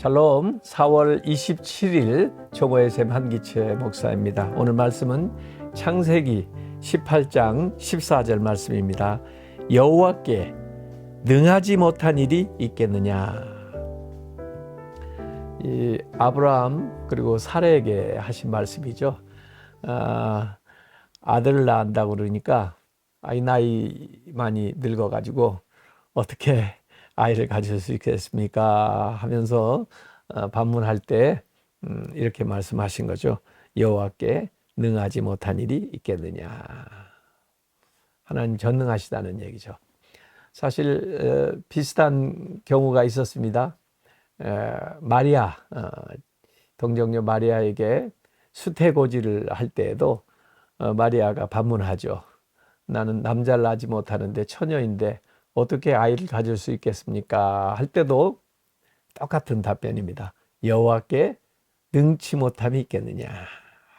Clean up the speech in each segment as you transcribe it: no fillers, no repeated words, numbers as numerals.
샬롬. 4월 27일 조모의 샘 한기채 목사입니다. 오늘 말씀은 창세기 18장 14절 말씀입니다. 여호와께 능하지 못한 일이 있겠느냐. 이 아브라함 그리고 사라에게 하신 말씀이죠. 아들을 낳는다고 그러니까 나이 많이 늙어가지고 어떻게 아이를 가질 수 있겠습니까? 하면서 반문할 때 이렇게 말씀하신 거죠. 여호와께 능하지 못한 일이 있겠느냐. 하나님 전능하시다는 얘기죠. 사실 비슷한 경우가 있었습니다. 마리아, 동정녀 마리아에게 수태고지를 할 때에도 마리아가 반문하죠. 나는 남자를 낳지 못하는데 처녀인데 어떻게 아이를 가질 수 있겠습니까? 할 때도 똑같은 답변입니다. 여호와께 능치 못함이 있겠느냐.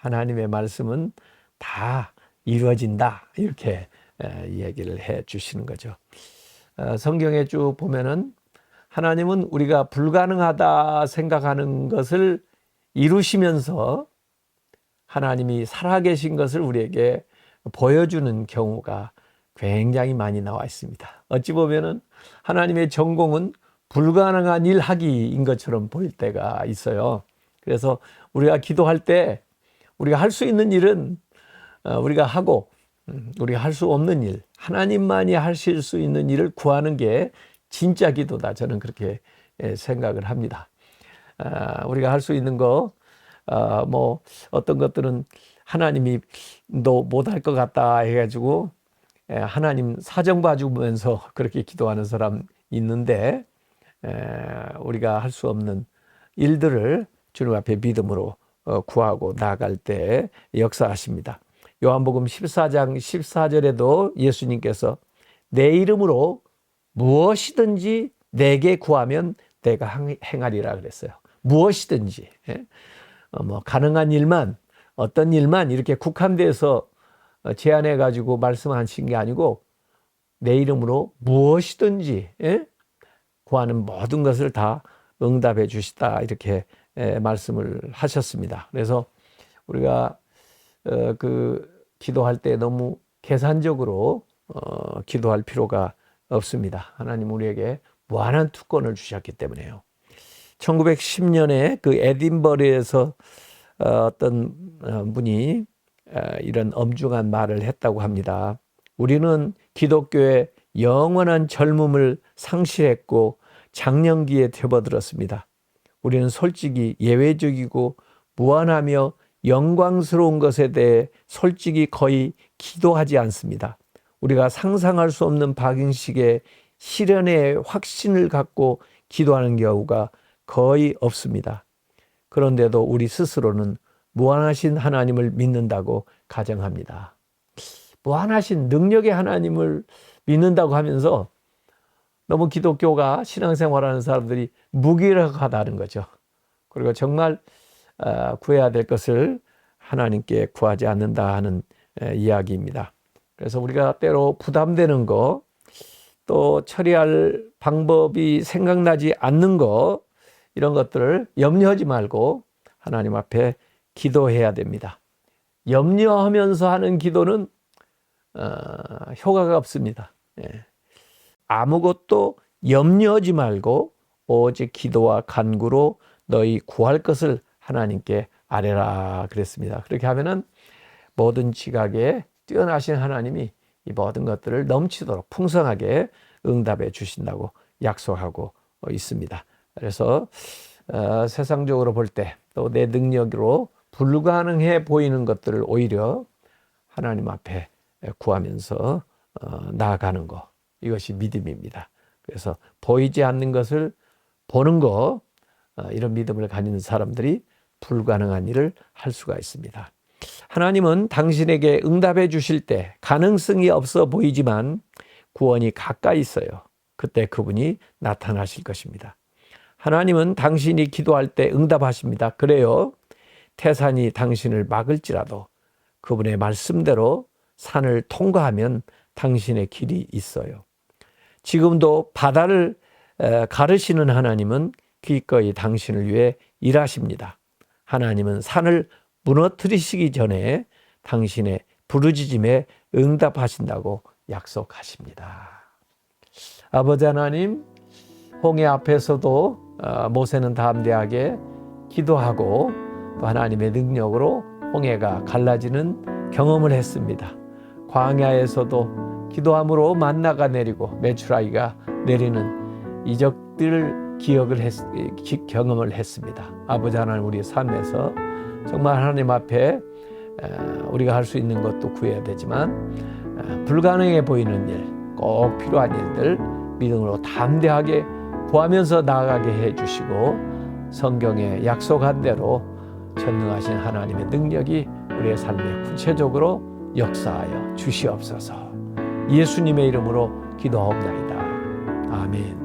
하나님의 말씀은 다 이루어진다. 이렇게 얘기를 해 주시는 거죠. 성경에 쭉 보면은 하나님은 우리가 불가능하다 생각하는 것을 이루시면서 하나님이 살아계신 것을 우리에게 보여주는 경우가 굉장히 많이 나와 있습니다. 어찌 보면은 하나님의 전공은 불가능한 일 하기인 것처럼 보일 때가 있어요. 그래서 우리가 기도할 때 우리가 할 수 있는 일은 우리가 하고 우리가 할 수 없는 일, 하나님만이 하실 수 있는 일을 구하는 게 진짜 기도다. 저는 그렇게 생각을 합니다. 우리가 할 수 있는 거, 뭐 어떤 것들은 하나님이 너 못할 것 같다 해가지고 하나님 사정 봐주면서 그렇게 기도하는 사람 있는데, 우리가 할 수 없는 일들을 주님 앞에 믿음으로 구하고 나아갈 때 역사하십니다. 요한복음 14장 14절에도 예수님께서 내 이름으로 무엇이든지 내게 구하면 내가 행하리라 그랬어요. 무엇이든지, 뭐 가능한 일만, 어떤 일만 이렇게 국한돼서 제안해 가지고 말씀하신 게 아니고 내 이름으로 무엇이든지 구하는 모든 것을 다 응답해 주시다. 이렇게 말씀을 하셨습니다. 그래서 우리가 기도할 때 너무 계산적으로 기도할 필요가 없습니다. 하나님 우리에게 무한한 투권을 주셨기 때문에요. 1910년에 그 에딘버러에서 어떤 분이 이런 엄중한 말을 했다고 합니다. 우리는 기독교의 영원한 젊음을 상실했고 장년기에 접어들었습니다. 우리는 솔직히 예외적이고 무한하며 영광스러운 것에 대해 솔직히 거의 기도하지 않습니다. 우리가 상상할 수 없는 방식의 실현의 확신을 갖고 기도하는 경우가 거의 없습니다. 그런데도 우리 스스로는 무한하신 하나님을 믿는다고 가정합니다. 무한하신 능력의 하나님을 믿는다고 하면서 너무 기독교가 신앙생활하는 사람들이 무기력하다는 거죠. 그리고 정말 구해야 될 것을 하나님께 구하지 않는다 하는 이야기입니다. 그래서 우리가 때로 부담되는 거, 또 처리할 방법이 생각나지 않는 거, 이런 것들을 염려하지 말고 하나님 앞에 기도해야 됩니다. 염려하면서 하는 기도는 효과가 없습니다. 아무것도 염려하지 말고 오직 기도와 간구로 너희 구할 것을 하나님께 아뢰라 그랬습니다. 그렇게 하면은 모든 지각에 뛰어나신 하나님이 이 모든 것들을 넘치도록 풍성하게 응답해 주신다고 약속하고 있습니다. 그래서 세상적으로 볼 때 또 내 능력으로 불가능해 보이는 것들을 오히려 하나님 앞에 구하면서 나아가는 거, 이것이 믿음입니다. 그래서 보이지 않는 것을 보는 거, 이런 믿음을 가진 사람들이 불가능한 일을 할 수가 있습니다. 하나님은 당신에게 응답해 주실 때 가능성이 없어 보이지만 구원이 가까이 있어요. 그때 그분이 나타나실 것입니다. 하나님은 당신이 기도할 때 응답하십니다. 그래요. 태산이 당신을 막을지라도 그분의 말씀대로 산을 통과하면 당신의 길이 있어요. 지금도 바다를 가르시는 하나님은 기꺼이 당신을 위해 일하십니다. 하나님은 산을 무너뜨리시기 전에 당신의 부르짖음에 응답하신다고 약속하십니다. 아버지 하나님, 홍해 앞에서도 모세는 담대하게 기도하고 또 하나님의 능력으로 홍해가 갈라지는 경험을 했습니다. 광야에서도 기도함으로 만나가 내리고 메추라기가 내리는 이적들 경험을 했습니다. 아버지 하나님, 우리의 삶에서 정말 하나님 앞에 우리가 할 수 있는 것도 구해야 되지만 불가능해 보이는 일, 꼭 필요한 일들 믿음으로 담대하게 구하면서 나아가게 해주시고 성경에 약속한 대로 전능하신 하나님의 능력이 우리의 삶에 구체적으로 역사하여 주시옵소서. 예수님의 이름으로 기도하옵나이다. 아멘.